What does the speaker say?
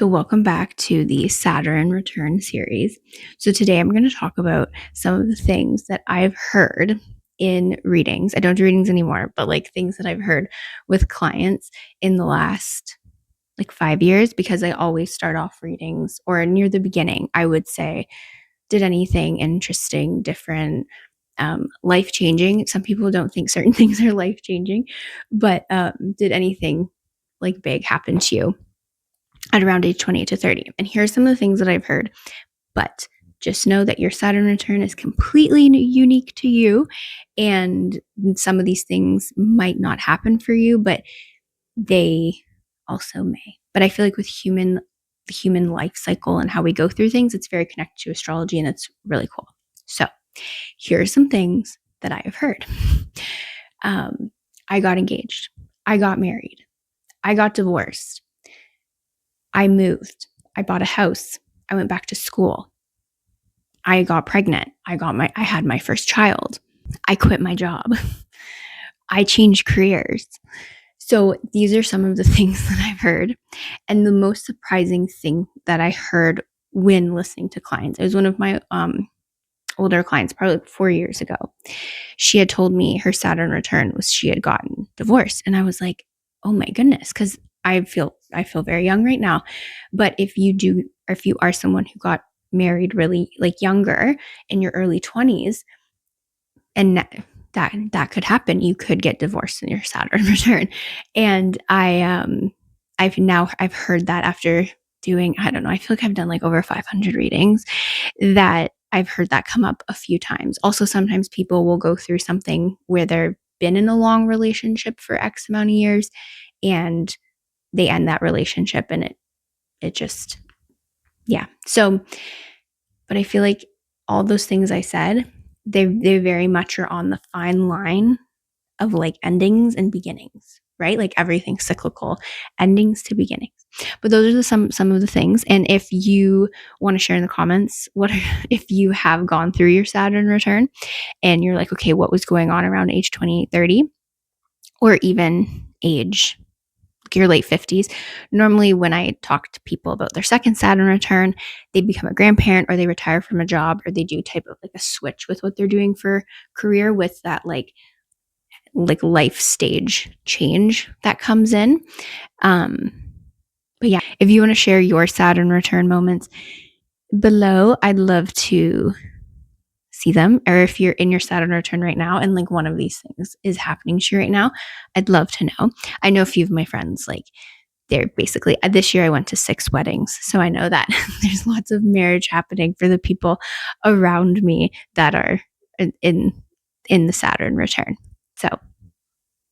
So welcome back to the Saturn Return Series. So today I'm going to talk about some of the things that I've heard in readings. I don't do readings anymore, but like things that I've heard with clients in the last 5 years, because I always start off readings, or near the beginning, I would say, did anything interesting, different, life-changing. Some people don't think certain things are life-changing, but did anything big happen to you at around age 28 to 30? And here's some of the things that I've heard. But just know that your Saturn return is completely unique to you. And some of these things might not happen for you, but they also may. But I feel like with the human life cycle and how we go through things, it's very connected to astrology, and it's really cool. So here are some things that I have heard. I got engaged. I got married. I got divorced. I moved. I bought a house. I went back to school. I got pregnant. I had my first child. I quit my job. I changed careers. So these are some of the things that I've heard. And the most surprising thing that I heard when listening to clients, it was one of my older clients, probably 4 years ago. She had told me her Saturn return was she had gotten divorced. And I was like, oh my goodness, because I feel very young right now. But if you are someone who got married really younger, in your early 20s, and that could happen. You could get divorced in your Saturn return. And I've heard that after doing, I don't know, I feel like I've done over 500 readings, that I've heard that come up a few times. Also, sometimes people will go through something where they've been in a long relationship for X amount of years, and they end that relationship, and it just, yeah. So, but I feel like all those things I said, they very much are on the fine line of endings and beginnings, right? Everything's cyclical, endings to beginnings. But those are some of the things. And if you want to share in the comments, if you have gone through your Saturn return and you're like, okay, what was going on around age 28, 30, or even age your late 50s. Normally, when I talk to people about their second Saturn return, they become a grandparent, or they retire from a job, or they do type of a switch with what they're doing for career, with that life stage change that comes in. But yeah, if you want to share your Saturn return moments below, I'd love to see them. Or if you're in your Saturn return right now and one of these things is happening to you right now, I'd love to know. I know a few of my friends, they're basically, this year I went to 6 weddings. So I know that there's lots of marriage happening for the people around me that are in the Saturn return. So